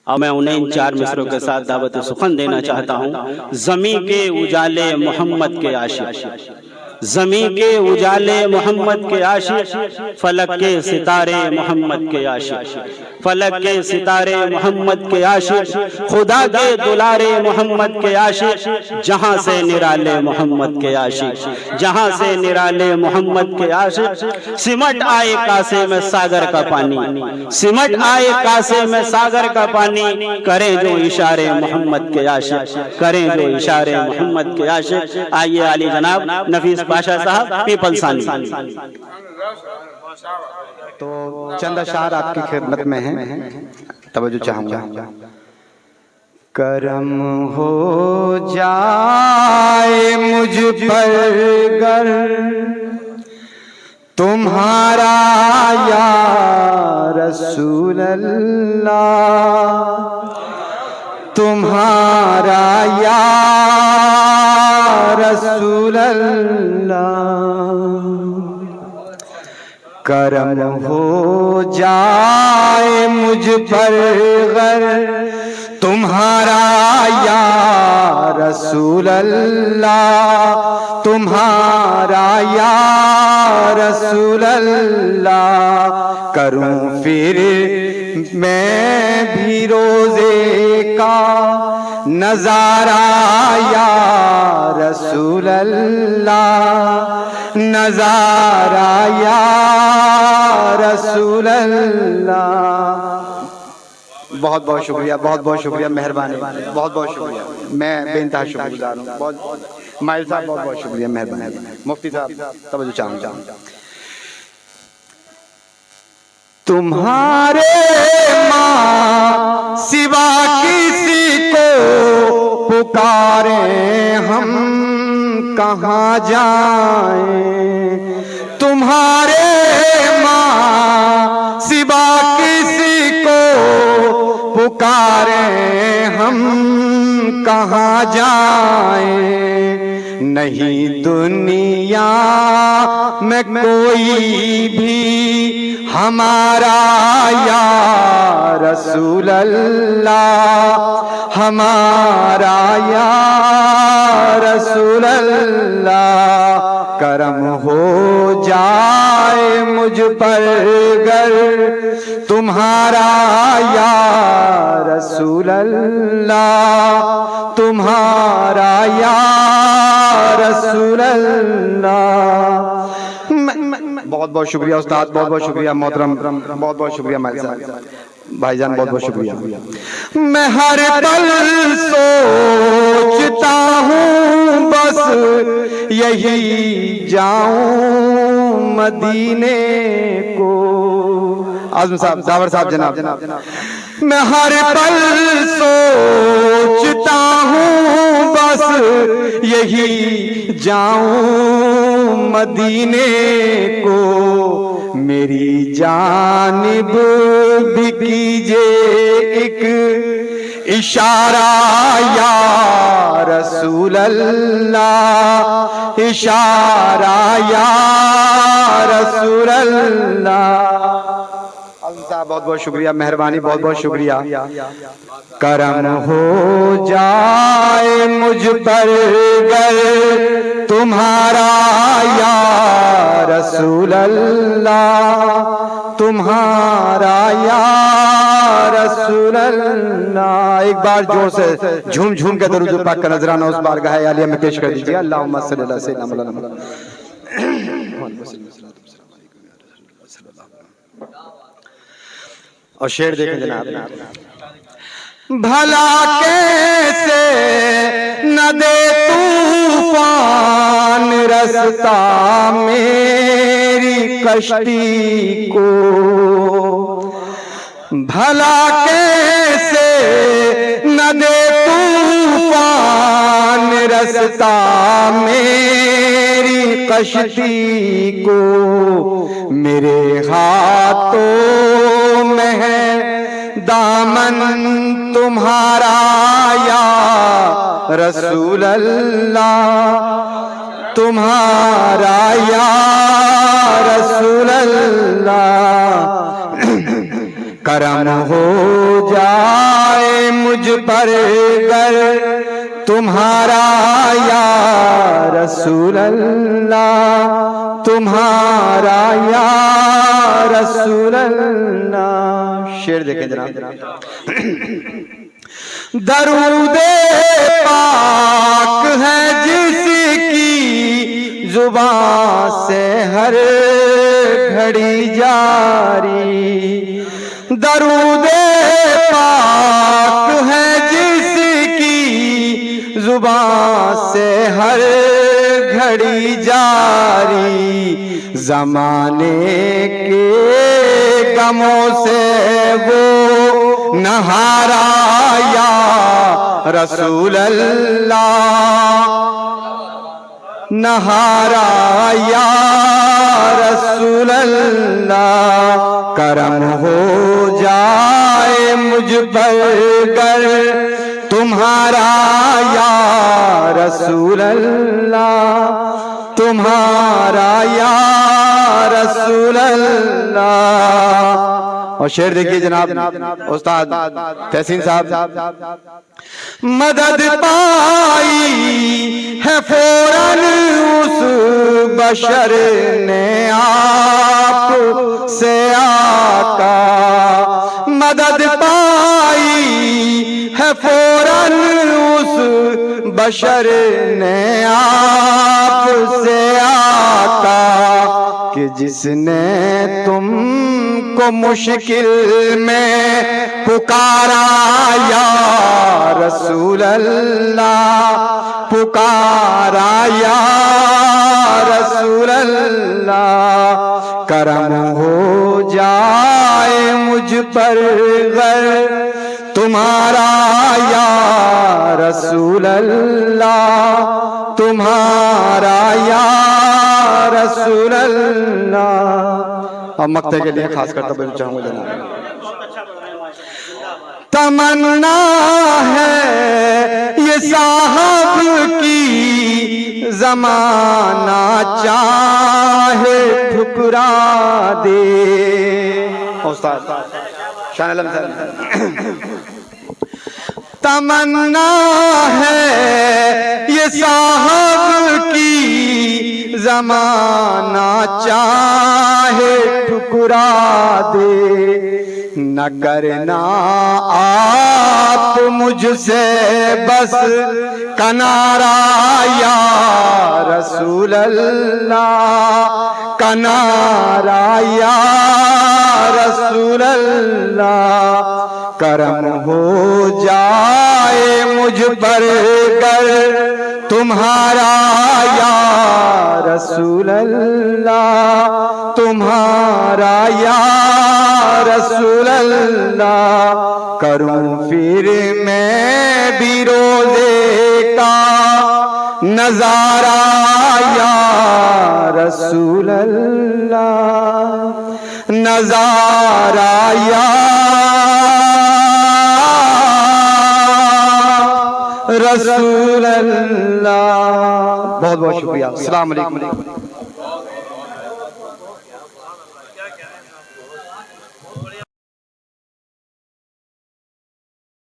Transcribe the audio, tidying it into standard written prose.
अब मैं उन्हें इन 4 मिसरों के साथ दावत सुखन देना चाहता हूँ। ज़मी के उजाले मोहम्मद के आशिक, ज़मी के उजाले मोहम्मद के आशिक, फलक के सितारे मोहम्मद के आशिक, फलक के सितारे मोहम्मद के आशिक, खुदा के दुलारे मोहम्मद के आशिक, जहां से निराले मोहम्मद के आशिक, जहां से निराले मोहम्मद के आशिक। सिमट आए कासे में सागर का पानी, सिमट आए कासे में सागर का पानी, करें जो इशारे मोहम्मद के आशिक, करें जो इशारे मोहम्मद के आशिक। आइए आली जनाब नफीस पाशा साहब पीपल सानी। तो चंद अशार आपकी खिदमत में हैं, तवज्जो चाहूंगा। करम हो जाए मुझ पर गर तुम्हारा या रसूल अल्लाह, तुम्हारा या रसूल अल्लाह। करम हो जाए मुझ पर गर तुम्हारा या रसूल अल्लाह, तुम्हारा या रसूल अल्लाह। करूं फिर मैं भी रोजे का नजारा या रसूल अल्लाह, नजारा या रसूल अल्लाह। बहुत बहुत शुक्रिया, बहुत बहुत शुक्रिया, मेहरबानी, बहुत बहुत शुक्रिया। मैं बेइंतहा शुक्रगुजार हूँ। बहुत माइल साहब, बहुत बहुत शुक्रिया, मेहरबानी। मुफ्ती साहब तवज्जो चाहूँगा। तुम्हारे माँ सिवा किसी को पुकारे हम कहाँ जाएं, तुम्हारे माँ सिवा किसी को पुकारे हम कहाँ जाएं। नहीं दुनिया में कोई भी हमारा या रसूल अल्लाह, हमारा या रसूल अल्लाह। करम हो जाए मुझ पर गर तुम्हारा या रसूल अल्लाह, तुम्हारा या रसूल अल्लाह। बहुत बहुत शुक्रिया उस्ताद, बहुत बहुत शुक्रिया मोहतरम, बहुत बहुत शुक्रिया मालिक साहब, भाईजान बहुत बहुत शुक्रिया। मैं हर पल सोचता हूँ बस यही जाऊं मदीने को। आज़म साहब, जावर साहब, जनाब। मैं हर पल सोचता हूँ बस यही जाऊं मदीने को। मेरी जानिब भी कीजिए एक इशारा या रसूल अल्लाह, इशारा या रसूल अल्लाह। साहब बहुत बहुत शुक्रिया, मेहरबानी, बहुत बहुत शुक्रिया। करम हो जाए मुझ पर गर तुम्हारा या रसूल अल्लाह, तुम्हारा या रसूल अल्लाह। एक बार जोर से झूम झूम के दरूद पाक का नजराना उस बारगाह आलिया में पेश कर दीजिए। अल्लाहुम्मा सल्ली अला सय्यिदना मौलाना। और शेर देखें जनाब। भला कैसे न दे तूफान रास्ता मेरी कश्ती को, भला कैसे न दे तूफान रास्ता मेरी कश्ती को। मेरे हाथों में है दामन तुम्हारा या रसूल अल्लाह, तुम्हारा या रसूल अल्लाह। करम हो जाए मुझ पर गर तुम्हारा या रसूल अल्लाह, तुम्हारा या रसूल अल्लाह। शेर देखें जनाब। दरूदे पाक है जिसकी जुबान से हर घड़ी जारी, दरूदे पाक है जिसकी जुबान से हर घड़ी जारी, जमाने के गमों से वो नहारा या रसूल अल्लाह, नहारा या रसूल अल्लाह। करम हो जाए मुझ पर गर तुम्हारा या रसूल अल्लाह, तुम्हारा या रसूल अल्लाह। और शेर देखिए जनाब उस्ताद तहसीन साहब। मदद पाई है फौरन उस बशर ने आप से आका, मदद पाई है फौरन उस बशर ने आप से आका, कि जिसने तुमको मुश्किल में पुकारा या रसूल अल्लाह, पुकारा या रसूल अल्लाह। करम हो जाए मुझ पर गर तुम्हारा या रसूल अल्लाह, तुम्हारा या रसूल अल्लाह। अब मक्ते के लिए खास कर तवज्जो चाहूंगा जनाब। तमन्ना है ये साहब की जमाना चाहे ठुकरा दे। उस्ताद शान आलम साहब। तमन्ना है ये साहब की जमाना चाहे ठुकरा दे, न करना आप मुझसे बस कनारा या रसूल अल्लाह, कनारा या रसूल अल्लाह। करम हो जाए मुझ पर गर तुम्हारा या रसूल अल्लाह, तुम्हारा या रसूल अल्लाह। करूं फिर मैं भी रोज़े का नजारा या रसूल अल्लाह, नजारा या रसूल अल्लाह। बहुत बहुत शुक्रिया। अस्सलाम वालेकुम।